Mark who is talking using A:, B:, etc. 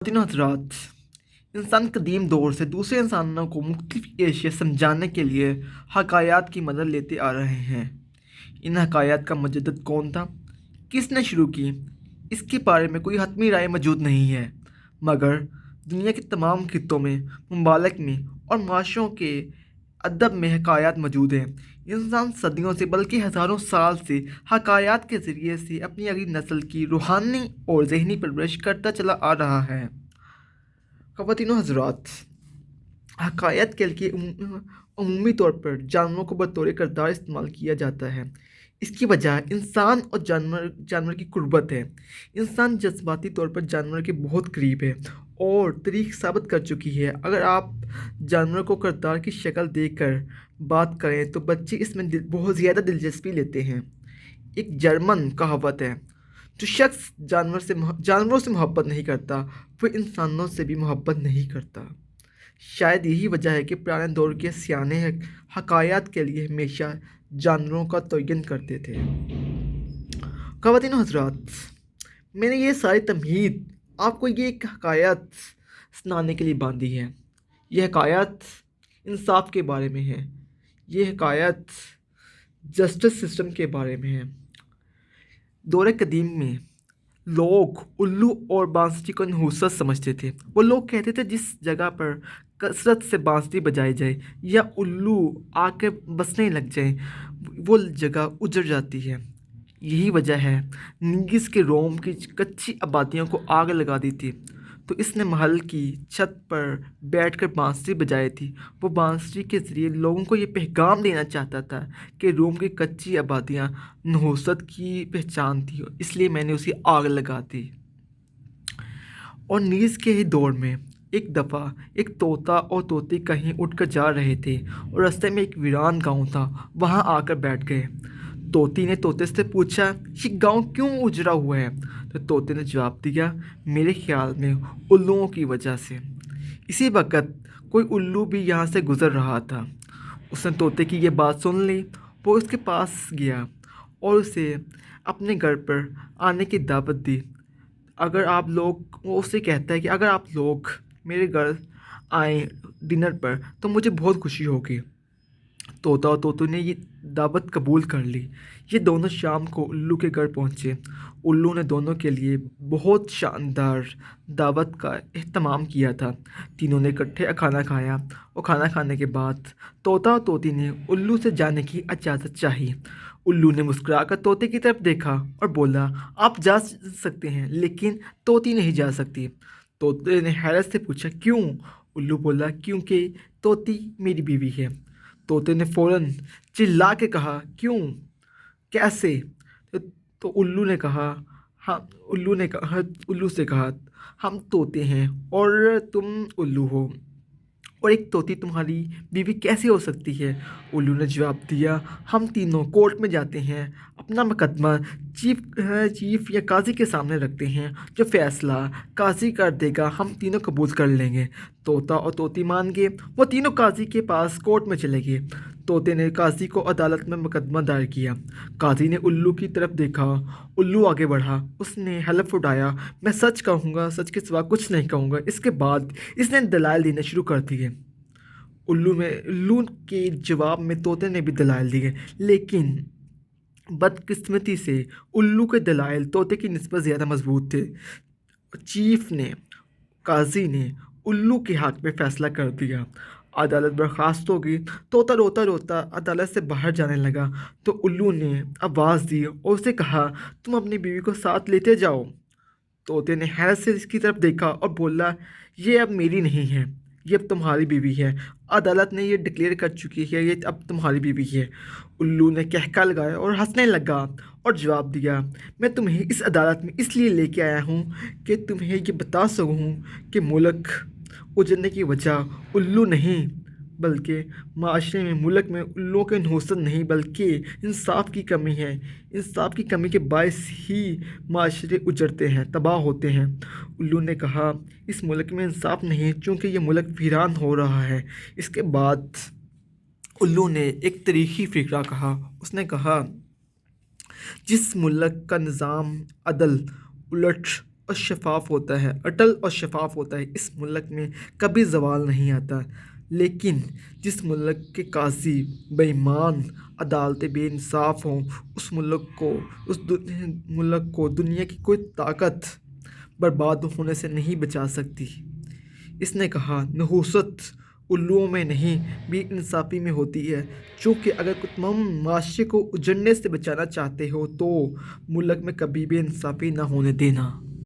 A: तीनों हजरात इंसान कदीम दौर से दूसरे इंसानों को मुख्तलिफ एशिया समझाने के लिए हकायात की मदद लेते आ रहे हैं। इन हकायात का मुजद्दिद कौन था, किसने शुरू की, इसके बारे में कोई हतमी राय मौजूद नहीं है, मगर दुनिया के तमाम खित्तों में, ममालिक में और माशरों के अदब में हकायात मौजूद हैं। इंसान सदियों से बल्कि हज़ारों साल से हकायात के ज़रिए से अपनी अगली नस्ल की रूहानी और ज़हनी परवरिश करता चला आ रहा है। ख़वातीनो हज़रात, हकायत के लिए अमूमी तौर पर जानवरों को बतौर किरदार इस्तेमाल किया जाता है। इसकी वजह इंसान और जानवर की कुर्बत है। इंसान जज्बाती तौर पर जानवर के बहुत करीब है और तारीख साबित कर चुकी है। अगर आप जानवर को किरदार की शक्ल देकर बात करें तो बच्चे इसमें बहुत ज़्यादा दिलचस्पी लेते हैं। एक जर्मन कहावत है, जो शख्स जानवरों से मोहब्बत नहीं करता वह इंसानों से भी मोहब्बत नहीं करता। शायद यही वजह है कि पुराने दौर के सियाने हकायात के लिए हमेशा जानवरों का तयन करते थे। ख़वातीन हज़रात, मैंने ये सारी तमहीद आपको ये एक हकायत सुनाने के लिए बांधी है। यह हकायत इंसाफ के बारे में है। यह हकायत जस्टिस सिस्टम के बारे में है। दौर कदीम में लोग उल्लू और बांसुरी को नहुसत समझते थे। वो लोग कहते थे जिस जगह पर कसरत से बांसुरी बजाई जाए या उल्लू आके बसने लग जाए वो जगह उजड़ जाती है। यही वजह है नीगिस के रोम की कच्ची आबादियों को आग लगा दी थी तो इसने महल की छत पर बैठकर बांसुरी बजाई थी। वो बांसुरी के ज़रिए लोगों को ये पैगाम देना चाहता था कि रोम की कच्ची आबादियाँ नहुसत की पहचान थी, इसलिए मैंने उसे आग लगा दी। और नीज के ही दौर में एक दफ़ा एक तोता और तोती कहीं उठकर जा रहे थे और रास्ते में एक वीरान गांव था, वहां आकर बैठ गए। तोती ने तोते से पूछा, ये गांव क्यों उजड़ा हुआ है? तो तोते ने जवाब दिया, मेरे ख्याल में उल्लुओं की वजह से। इसी वक्त कोई उल्लू भी यहाँ से गुजर रहा था। उसने तोते की ये बात सुन ली। वो उसके पास गया और उसे अपने घर पर आने की दावत दी। अगर आप लोग वो उससे कहता है कि अगर आप लोग मेरे घर आए डिनर पर तो मुझे बहुत खुशी होगी। तोता और तोतू ने ये दावत कबूल कर ली। ये दोनों शाम को उल्लू के घर पहुँचे। उल्लू ने दोनों के लिए बहुत शानदार दावत का एहतमाम किया था। तीनों ने इकट्ठे खाना खाया और खाना खाने के बाद तोता और तोती ने उल्लू से जाने की इजाज़त चाही। उल्लू ने मुस्कुराकर तोते की तरफ देखा और बोला, आप जा सकते हैं, लेकिन तोती नहीं जा सकती। तोते ने हैरत से पूछा, क्यों? उल्लू बोला, क्योंकि तोती मेरी बीवी है। तोते ने फौरन चिल्ला के कहा, क्यों, कैसे? तो उल्लू से कहा, हम तोते हैं और तुम उल्लू हो, और एक तोती तुम्हारी बीवी कैसे हो सकती है? उल्लू ने जवाब दिया, हम तीनों कोर्ट में जाते हैं, अपना मुकदमा चीफ या काजी के सामने रखते हैं, जो फैसला काजी कर देगा हम तीनों कबूल कर लेंगे। तोता और तोती मान गए। वो तीनों काजी के पास कोर्ट में चले गए। तोते ने काजी को अदालत में मुकदमा दायर किया। काजी ने उल्लू की तरफ देखा। उल्लू आगे बढ़ा। उसने हलफ उठाया, मैं सच कहूँगा, सच के सिवा कुछ नहीं कहूँगा। इसके बाद इसने दलाइल देने शुरू कर दिए। उल्लू के जवाब में तोते ने भी दलाइल दिए, लेकिन बदकिस्मती से उल्लू के दलाइल तोते की निस्बत ज़्यादा मजबूत थे। काजी ने उल्लू के हक में फ़ैसला कर दिया। अदालत बर्खास्त हो गई। तोता रोता रोता अदालत से बाहर जाने लगा तो उल्लू ने आवाज़ दी और उसे कहा, तुम अपनी बीवी को साथ लेते जाओ। तोते ने हैरत से इसकी तरफ देखा और बोला, ये अब मेरी नहीं है, ये अब तुम्हारी बीवी है। अदालत ने ये डिक्लेयर कर चुकी है, ये अब तुम्हारी बीवी है। उल्लू ने कहका लगाया और हंसने लगा और जवाब दिया, मैं तुम्हें इस अदालत में इसलिए लेके आया हूँ कि तुम्हें ये बता सकूँ कि मुल्क उजड़ने की वजह उल्लू नहीं, बल्कि माशरे में मुल्क में उल्लुओं के नहुसत नहीं बल्कि इंसाफ की कमी है। इंसाफ की कमी के बायस ही माशरे उजड़ते हैं, तबाह होते हैं। उल्लू ने कहा, इस मुल्क में इंसाफ नहीं क्योंकि ये मुल्क वीरान हो रहा है। इसके बाद उल्लू ने एक तारीखी फ़िक्रा कहा। उसने कहा, जिस मुल्क का निज़ाम अदल उलट اور شفاف ہوتا ہے، اٹل اور شفاف ہوتا ہے، اس ملک میں کبھی زوال نہیں آتا۔ لیکن جس ملک کے قاضی بے ایمان، عدالتیں بے انصاف ہوں، اس ملک کو دنیا کی کوئی طاقت برباد ہونے سے نہیں بچا سکتی۔ اس نے کہا، نحوست الوؤں میں نہیں، بے انصافی میں ہوتی ہے۔ چونکہ اگر تم معاشرے کو اجڑنے سے بچانا چاہتے ہو تو ملک میں کبھی بے انصافی نہ ہونے دینا۔